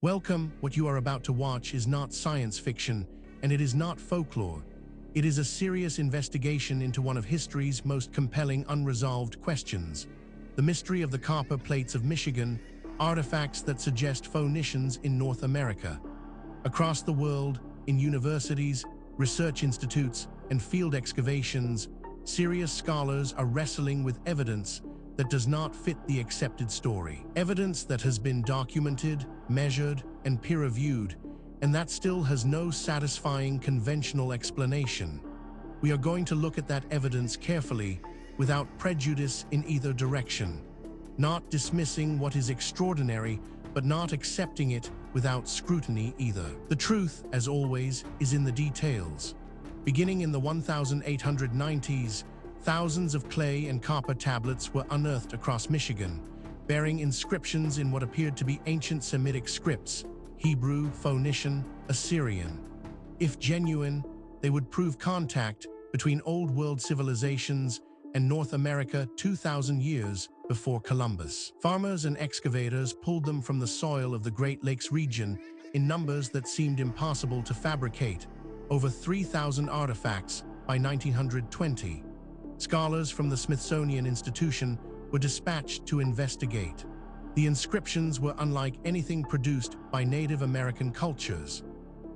Welcome. What you are about to watch is not science fiction, and it is not folklore. It is a serious investigation into one of history's most compelling unresolved questions: the mystery of the copper plates of Michigan, artifacts that suggest Phoenicians in North America. Across the world, in universities, research institutes, and field excavations, serious scholars are wrestling with evidence that does not fit the accepted story. Evidence that has been documented, measured, and peer-reviewed, and that still has no satisfying conventional explanation. We are going to look at that evidence carefully, without prejudice in either direction. Not dismissing what is extraordinary, but not accepting it without scrutiny either. The truth, as always, is in the details. Beginning in the 1890s, thousands of clay and copper tablets were unearthed across Michigan, bearing inscriptions in what appeared to be ancient Semitic scripts: Hebrew, Phoenician, Assyrian. If genuine, they would prove contact between Old World civilizations and North America 2,000 years before Columbus. Farmers and excavators pulled them from the soil of the Great Lakes region in numbers that seemed impossible to fabricate: over 3,000 artifacts by 1920. Scholars from the Smithsonian Institution were dispatched to investigate. The inscriptions were unlike anything produced by Native American cultures.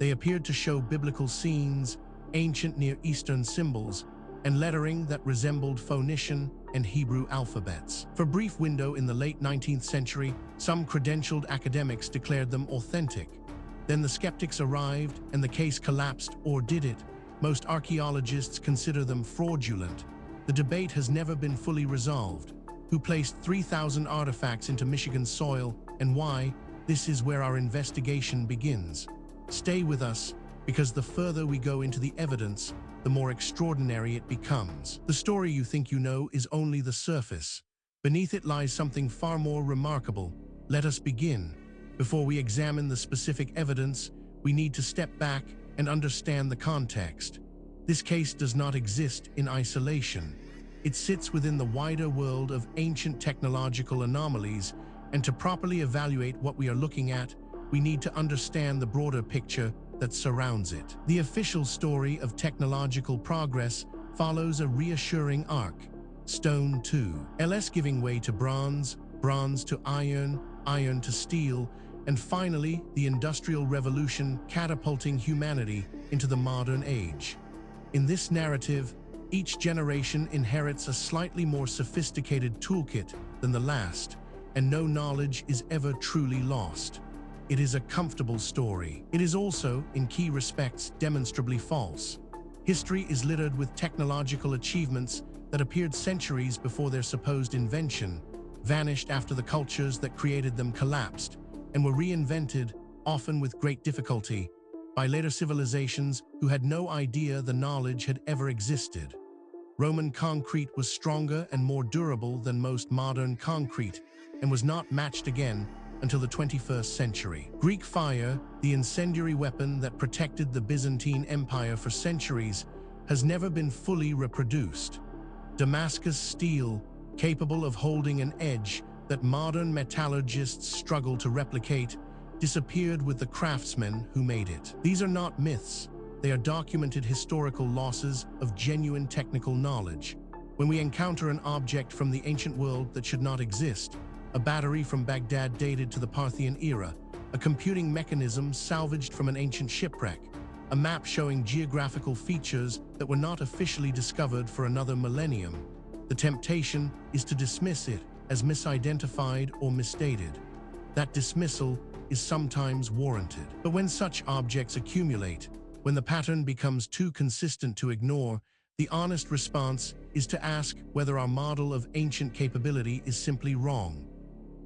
They appeared to show biblical scenes, ancient Near Eastern symbols, and lettering that resembled Phoenician and Hebrew alphabets. For a brief window in the late 19th century, some credentialed academics declared them authentic. Then the skeptics arrived and the case collapsed, or did it? Most archaeologists consider them fraudulent. The debate has never been fully resolved. Who placed 3,000 artifacts into Michigan soil and why? This is where our investigation begins. Stay with us, because the further we go into the evidence, the more extraordinary it becomes. The story you think you know is only the surface. Beneath it lies something far more remarkable. Let us begin. Before we examine the specific evidence, we need to step back and understand the context. This case does not exist in isolation. It sits within the wider world of ancient technological anomalies, and to properly evaluate what we are looking at, we need to understand the broader picture that surrounds it. The official story of technological progress follows a reassuring arc: stone to LS giving way to bronze, bronze to iron, iron to steel, and finally the Industrial Revolution catapulting humanity into the modern age. In this narrative, each generation inherits a slightly more sophisticated toolkit than the last, and no knowledge is ever truly lost. It is a comfortable story. It is also, in key respects, demonstrably false. History is littered with technological achievements that appeared centuries before their supposed invention, vanished after the cultures that created them collapsed, and were reinvented, often with great difficulty, by later civilizations who had no idea the knowledge had ever existed. Roman concrete was stronger and more durable than most modern concrete, and was not matched again until the 21st century. Greek fire, the incendiary weapon that protected the Byzantine Empire for centuries, has never been fully reproduced. Damascus steel, capable of holding an edge that modern metallurgists struggle to replicate, disappeared with the craftsmen who made it. These are not myths. They are documented historical losses of genuine technical knowledge. When we encounter an object from the ancient world that should not exist, a battery from Baghdad dated to the Parthian era, a computing mechanism salvaged from an ancient shipwreck, a map showing geographical features that were not officially discovered for another millennium, the temptation is to dismiss it as misidentified or misdated. That dismissal is sometimes warranted. But when such objects accumulate, when the pattern becomes too consistent to ignore, the honest response is to ask whether our model of ancient capability is simply wrong.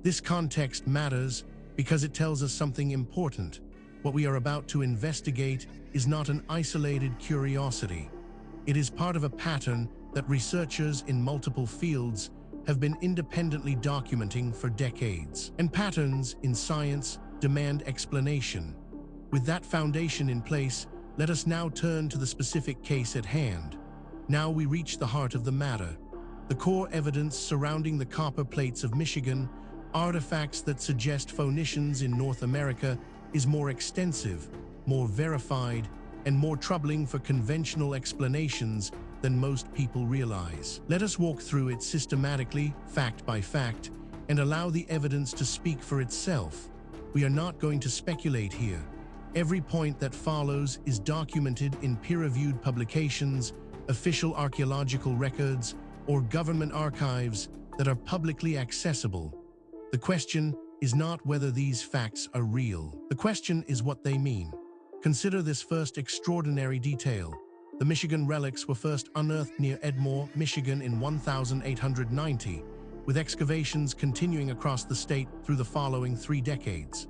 This context matters because it tells us something important. What we are about to investigate is not an isolated curiosity. It is part of a pattern that researchers in multiple fields have been independently documenting for decades. And patterns in science demand explanation. With that foundation in place, let us now turn to the specific case at hand. Now we reach the heart of the matter. The core evidence surrounding the copper plates of Michigan Artifacts That Suggest Phoenicians in North America is more extensive, more verified, and more troubling for conventional explanations than most people realize. Let us walk through it systematically, fact by fact, and allow the evidence to speak for itself. We are not going to speculate here. Every point that follows is documented in peer-reviewed publications, official archaeological records, or government archives that are publicly accessible. The question is not whether these facts are real. The question is what they mean. Consider this first extraordinary detail. The Michigan relics were first unearthed near Edmore, Michigan in 1890, with excavations continuing across the state through the following 3 decades.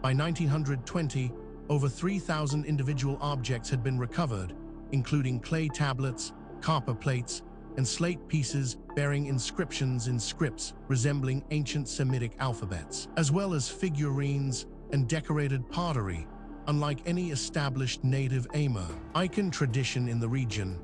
By 1920, over 3,000 individual objects had been recovered, including clay tablets, copper plates, and slate pieces bearing inscriptions in scripts resembling ancient Semitic alphabets, as well as figurines and decorated pottery, unlike any established native icon tradition in the region.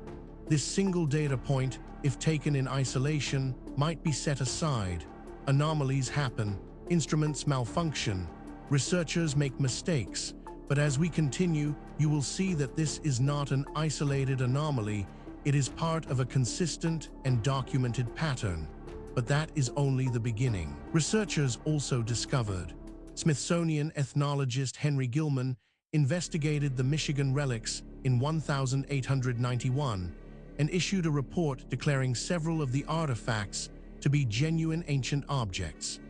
This single data point, if taken in isolation, might be set aside. Anomalies happen, instruments malfunction, researchers make mistakes, but as we continue, you will see that this is not an isolated anomaly. It is part of a consistent and documented pattern. But that is only the beginning. Researchers also discovered. Smithsonian ethnologist Henry Gilman investigated the Michigan relics in 1891 and issued a report declaring several of the artifacts to be genuine ancient objects.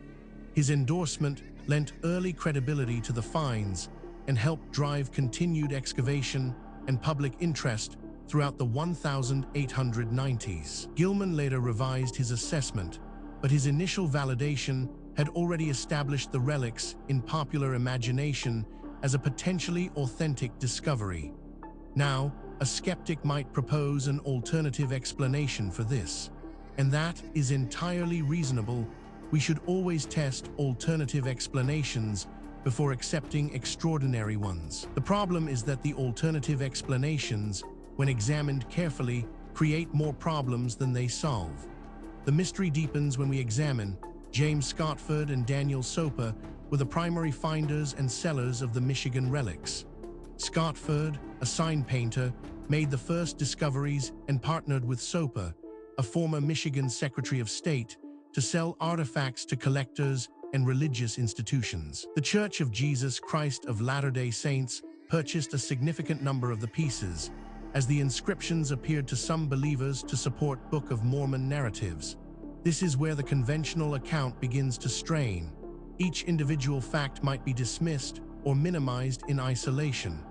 His endorsement lent early credibility to the finds and helped drive continued excavation and public interest throughout the 1890s. Gilman later revised his assessment, but his initial validation had already established the relics in popular imagination as a potentially authentic discovery. Now, a skeptic might propose an alternative explanation for this, and that is entirely reasonable. We should always test alternative explanations before accepting extraordinary ones. The problem is that the alternative explanations, when examined carefully, create more problems than they solve. The mystery deepens when we examine. James Scotford and Daniel Soper were the primary finders and sellers of the Michigan relics. Scotford, a sign painter, made the first discoveries and partnered with Soper, a former Michigan Secretary of State, to sell artifacts to collectors and religious institutions. The Church of Jesus Christ of Latter-day Saints purchased a significant number of the pieces, as the inscriptions appeared to some believers to support Book of Mormon narratives. This is where the conventional account begins to strain. Each individual fact might be dismissed or minimized in isolation,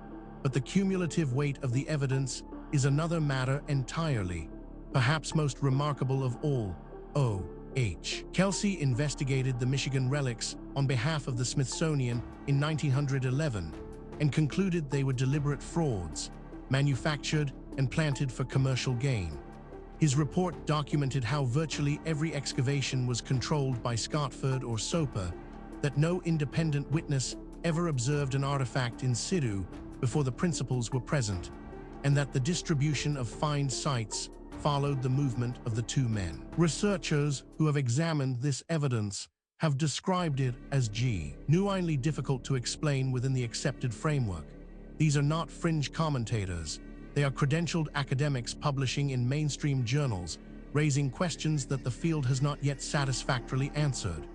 but the cumulative weight of the evidence is another matter entirely. Perhaps most remarkable of all, O.H. Kelsey investigated the Michigan relics on behalf of the Smithsonian in 1911 and concluded they were deliberate frauds, manufactured and planted for commercial gain. His report documented how virtually every excavation was controlled by Scotford or Soper, that no independent witness ever observed an artifact in situ before the principals were present, and that the distribution of find sites followed the movement of the two men. Researchers who have examined this evidence have described it as genuinely difficult to explain within the accepted framework. These are not fringe commentators. They are credentialed academics publishing in mainstream journals, raising questions that the field has not yet satisfactorily answered.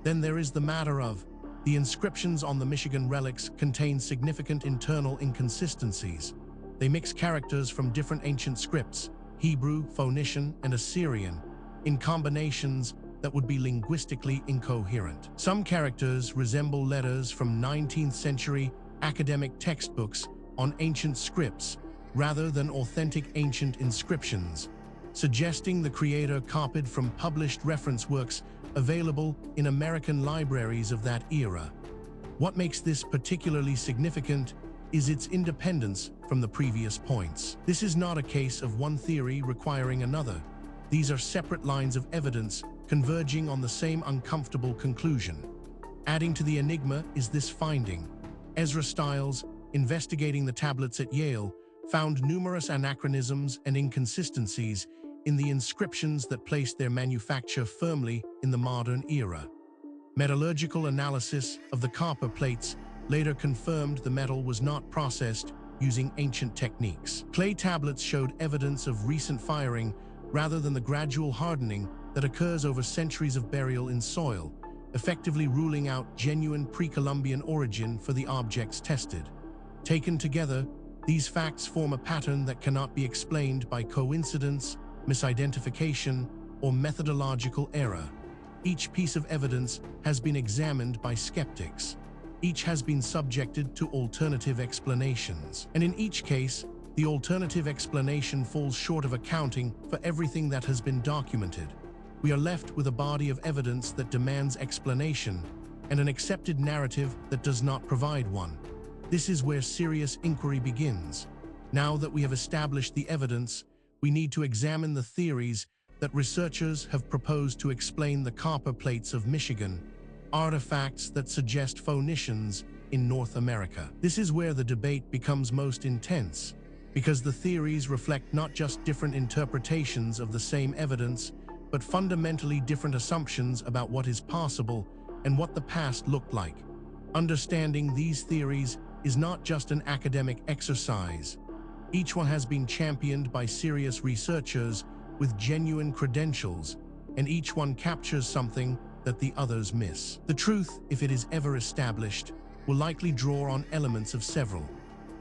Then there is the matter of the inscriptions on the Michigan relics contain significant internal inconsistencies. They mix characters from different ancient scripts, Hebrew, Phoenician, and Assyrian, in combinations that would be linguistically incoherent. Some characters resemble letters from 19th century academic textbooks on ancient scripts rather than authentic ancient inscriptions, suggesting the creator copied from published reference works available in American libraries of that era. What makes this particularly significant is its independence from the previous points. This is not a case of one theory requiring another. These are separate lines of evidence converging on the same uncomfortable conclusion. Adding to the enigma is this finding. Ezra Stiles, investigating the tablets at Yale, found numerous anachronisms and inconsistencies in the inscriptions that placed their manufacture firmly in the modern era. Metallurgical analysis of the copper plates later confirmed the metal was not processed using ancient techniques. Clay tablets showed evidence of recent firing rather than the gradual hardening that occurs over centuries of burial in soil, effectively ruling out genuine pre-Columbian origin for the objects tested. Taken together, these facts form a pattern that cannot be explained by coincidence, misidentification, or methodological error. Each piece of evidence has been examined by skeptics. Each has been subjected to alternative explanations. And in each case, the alternative explanation falls short of accounting for everything that has been documented. We are left with a body of evidence that demands explanation and an accepted narrative that does not provide one. This is where serious inquiry begins. Now that we have established the evidence, we need to examine the theories that researchers have proposed to explain the copper plates of Michigan, artifacts that suggest Phoenicians in North America. This is where the debate becomes most intense, because the theories reflect not just different interpretations of the same evidence, but fundamentally different assumptions about what is possible and what the past looked like. Understanding these theories is not just an academic exercise. Each one has been championed by serious researchers with genuine credentials, and each one captures something that the others miss. The truth, if it is ever established, will likely draw on elements of several.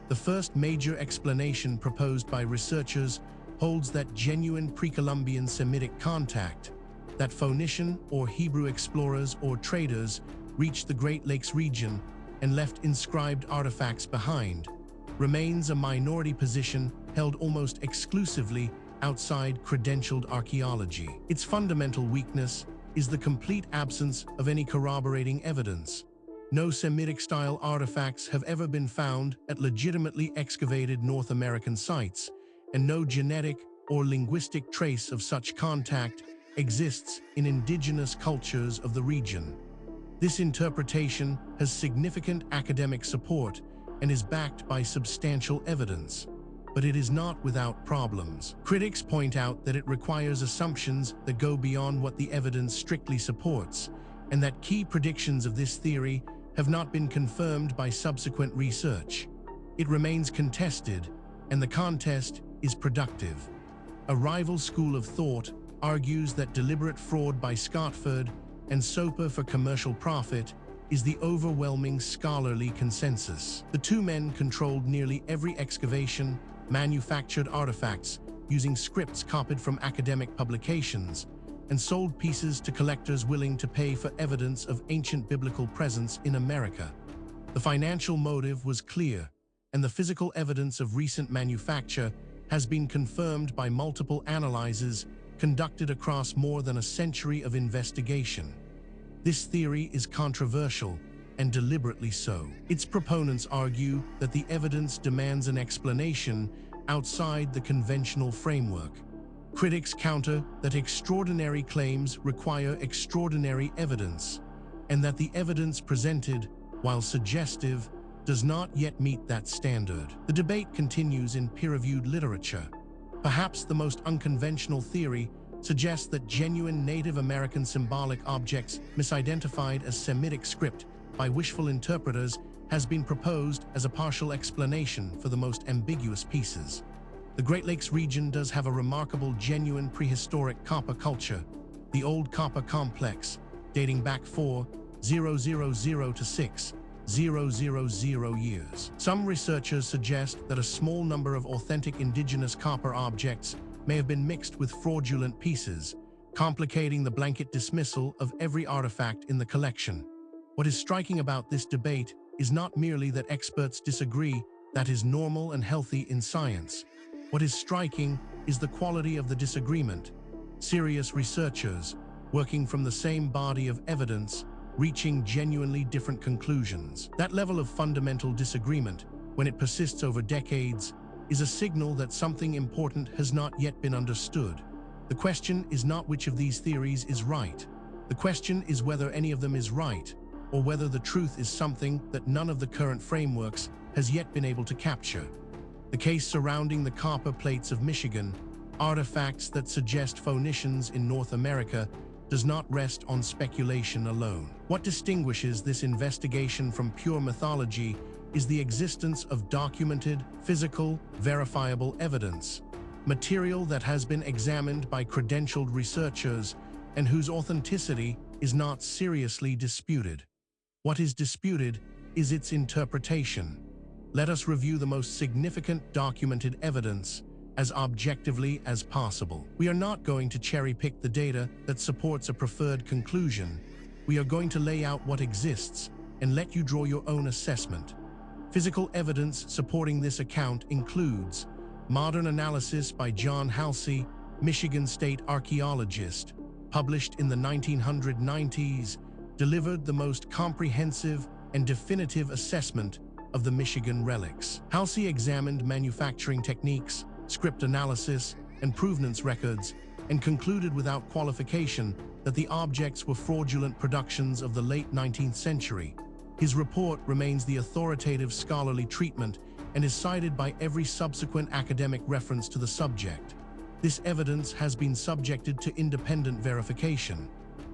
The first major explanation proposed by researchers holds that genuine pre-Columbian Semitic contact, that Phoenician or Hebrew explorers or traders reached the Great Lakes region and left inscribed artifacts behind, remains a minority position held almost exclusively outside credentialed archaeology. Its fundamental weakness is the complete absence of any corroborating evidence. No Semitic-style artifacts have ever been found at legitimately excavated North American sites, and no genetic or linguistic trace of such contact exists in indigenous cultures of the region. This interpretation has significant academic support and is backed by substantial evidence, but it is not without problems. Critics point out that it requires assumptions that go beyond what the evidence strictly supports, and that key predictions of this theory have not been confirmed by subsequent research. It remains contested, and the contest is productive. A rival school of thought argues that deliberate fraud by Scotford and Soper for commercial profit is the overwhelming scholarly consensus. The two men controlled nearly every excavation, manufactured artifacts using scripts copied from academic publications, and sold pieces to collectors willing to pay for evidence of ancient biblical presence in America. The financial motive was clear, and the physical evidence of recent manufacture has been confirmed by multiple analyses conducted across more than a century of investigation. This theory is controversial, and deliberately so. Its proponents argue that the evidence demands an explanation outside the conventional framework. Critics counter that extraordinary claims require extraordinary evidence, and that the evidence presented, while suggestive, does not yet meet that standard. The debate continues in peer-reviewed literature. Perhaps the most unconventional theory suggests that genuine Native American symbolic objects misidentified as Semitic script by wishful interpreters has been proposed as a partial explanation for the most ambiguous pieces. The Great Lakes region does have a remarkable genuine prehistoric copper culture, the Old Copper Complex, dating back 4,000 to 6,000 years. Some researchers suggest that a small number of authentic indigenous copper objects may have been mixed with fraudulent pieces, complicating the blanket dismissal of every artifact in the collection. What is striking about this debate is not merely that experts disagree. That is normal and healthy in science. What is striking is the quality of the disagreement. Serious researchers, working from the same body of evidence, reaching genuinely different conclusions. That level of fundamental disagreement, when it persists over decades, is a signal that something important has not yet been understood. The question is not which of these theories is right. The question is whether any of them is right, or whether the truth is something that none of the current frameworks has yet been able to capture. The case surrounding the copper plates of Michigan, artifacts that suggest Phoenicians in North America, does not rest on speculation alone. What distinguishes this investigation from pure mythology is the existence of documented, physical, verifiable evidence, material that has been examined by credentialed researchers and whose authenticity is not seriously disputed. What is disputed is its interpretation. Let us review the most significant documented evidence as objectively as possible. We are not going to cherry-pick the data that supports a preferred conclusion. We are going to lay out what exists and let you draw your own assessment. Physical evidence supporting this account includes modern analysis by John Halsey, Michigan State archaeologist, published in the 1990s, delivered the most comprehensive and definitive assessment of the Michigan relics. Halsey examined manufacturing techniques, script analysis, and provenance records, and concluded without qualification that the objects were fraudulent productions of the late 19th century. His report remains the authoritative scholarly treatment and is cited by every subsequent academic reference to the subject. This evidence has been subjected to independent verification.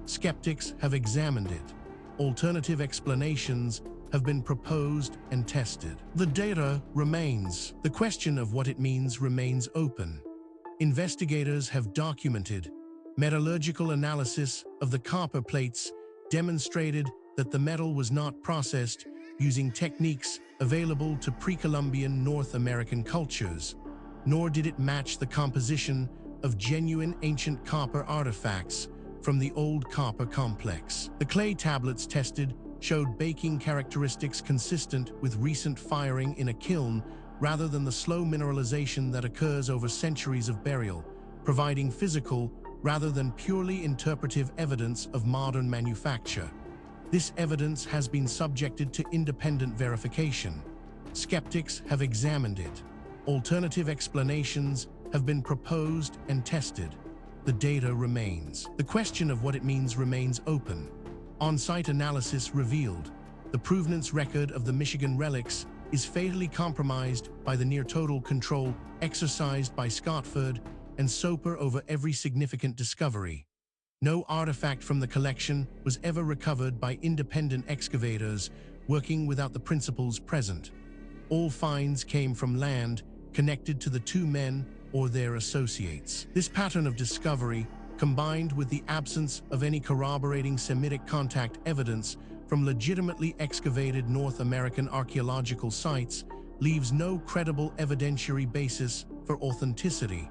Skeptics have examined it. Alternative explanations have been proposed and tested. The data remains. The question of what it means remains open. Investigators have documented. Metallurgical analysis of the copper plates demonstrated that the metal was not processed using techniques available to pre-Columbian North American cultures, nor did it match the composition of genuine ancient copper artifacts from the old copper complex. The clay tablets tested showed baking characteristics consistent with recent firing in a kiln rather than the slow mineralization that occurs over centuries of burial, providing physical rather than purely interpretive evidence of modern manufacture. This evidence has been subjected to independent verification. Skeptics have examined it. Alternative explanations have been proposed and tested. The data remains. The question of what it means remains open. On-site analysis revealed the provenance record of the Michigan relics is fatally compromised by the near-total control exercised by Scotford and Soper over every significant discovery. No artifact from the collection was ever recovered by independent excavators working without the principals present. All finds came from land connected to the two men or their associates. This pattern of discovery, combined with the absence of any corroborating Semitic contact evidence from legitimately excavated North American archaeological sites, leaves no credible evidentiary basis for authenticity.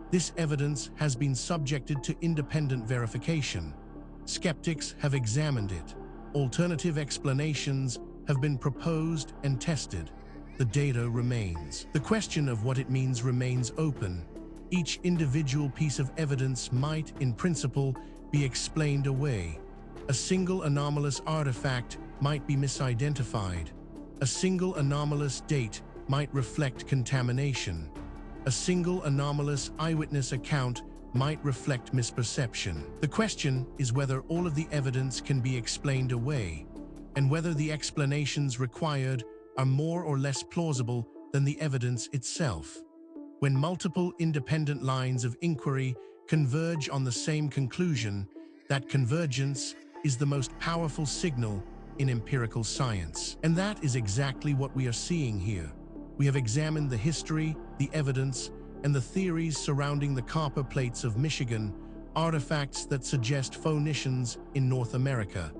This evidence has been subjected to independent verification. Skeptics have examined it. Alternative explanations have been proposed and tested. The data remains. The question of what it means remains open. Each individual piece of evidence might, in principle, be explained away. A single anomalous artifact might be misidentified. A single anomalous date might reflect contamination. A single anomalous eyewitness account might reflect misperception. The question is whether all of the evidence can be explained away, and whether the explanations required are more or less plausible than the evidence itself. When multiple independent lines of inquiry converge on the same conclusion, that convergence is the most powerful signal in empirical science. And that is exactly what we are seeing here. We have examined the history, the evidence, and the theories surrounding the copper plates of Michigan, artifacts that suggest Phoenicians in North America.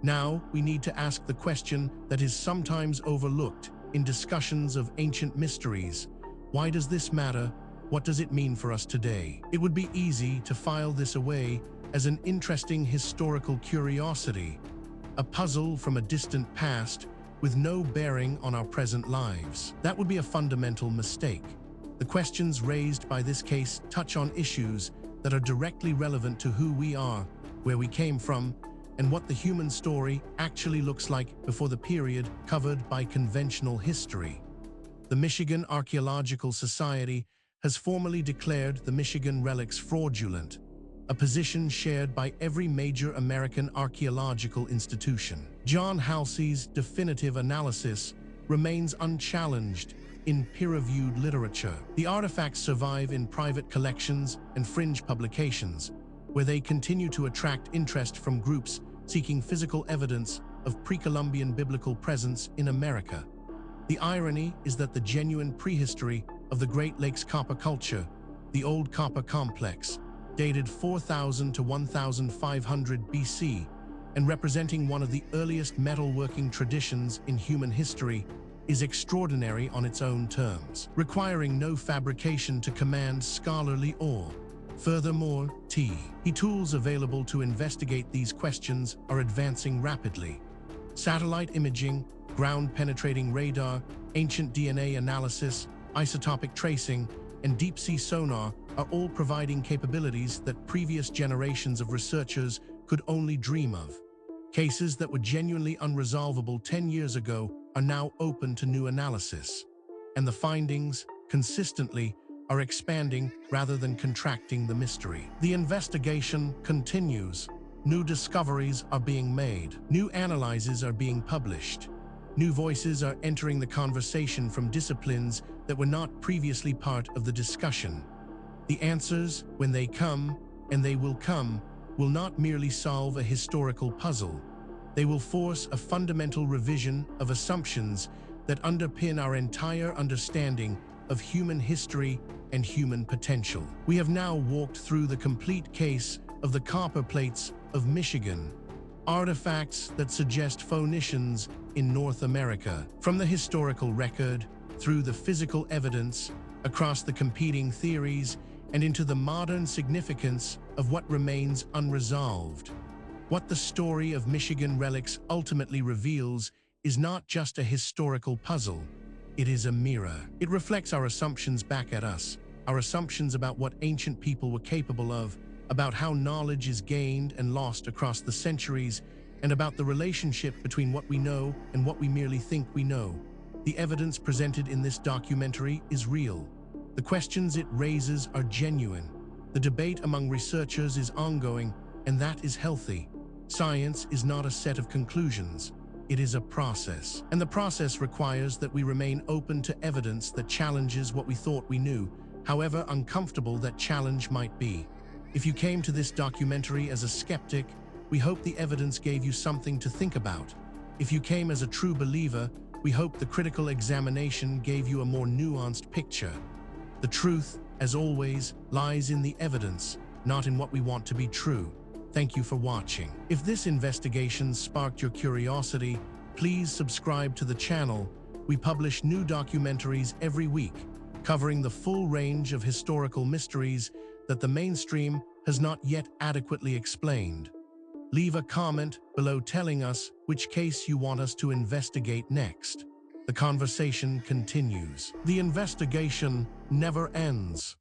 Now, we need to ask the question that is sometimes overlooked in discussions of ancient mysteries. Why does this matter? What does it mean for us today? It would be easy to file this away as an interesting historical curiosity, a puzzle from a distant past with no bearing on our present lives. That would be a fundamental mistake. The questions raised by this case touch on issues that are directly relevant to who we are, where we came from, and what the human story actually looks like before the period covered by conventional history. The Michigan Archaeological Society has formally declared the Michigan relics fraudulent, a position shared by every major American archaeological institution. John Halsey's definitive analysis remains unchallenged in peer-reviewed literature. The artifacts survive in private collections and fringe publications, where they continue to attract interest from groups seeking physical evidence of pre-Columbian biblical presence in America. The irony is that the genuine prehistory of the Great Lakes copper culture, the Old Copper Complex, dated 4000 to 1500 BC, and representing one of the earliest metalworking traditions in human history, is extraordinary on its own terms, requiring no fabrication to command scholarly awe. Furthermore, tools available to investigate these questions are advancing rapidly. Satellite imaging, ground-penetrating radar, ancient DNA analysis, isotopic tracing, and deep-sea sonar are all providing capabilities that previous generations of researchers could only dream of. Cases that were genuinely unresolvable 10 years ago are now open to new analysis. And the findings, consistently, are expanding rather than contracting the mystery. The investigation continues. New discoveries are being made. New analyses are being published. New voices are entering the conversation from disciplines that were not previously part of the discussion. The answers, when they come, and they will come, will not merely solve a historical puzzle. They will force a fundamental revision of assumptions that underpin our entire understanding of human history and human potential. We have now walked through the complete case of the copper plates of Michigan, artifacts that suggest Phoenicians in North America. From the historical record, through the physical evidence, across the competing theories, and into the modern significance of what remains unresolved. What the story of Michigan relics ultimately reveals is not just a historical puzzle, it is a mirror. It reflects our assumptions back at us, our assumptions about what ancient people were capable of, about how knowledge is gained and lost across the centuries, and about the relationship between what we know and what we merely think we know. The evidence presented in this documentary is real. The questions it raises are genuine. The debate among researchers is ongoing, and that is healthy. Science is not a set of conclusions. It is a process. And the process requires that we remain open to evidence that challenges what we thought we knew, however uncomfortable that challenge might be. If you came to this documentary as a skeptic, we hope the evidence gave you something to think about. If you came as a true believer, we hope the critical examination gave you a more nuanced picture. The truth, as always, lies in the evidence, not in what we want to be true. Thank you for watching. If this investigation sparked your curiosity, please subscribe to the channel. We publish new documentaries every week, covering the full range of historical mysteries that the mainstream has not yet adequately explained. Leave a comment below telling us which case you want us to investigate next. The conversation continues. The investigation never ends.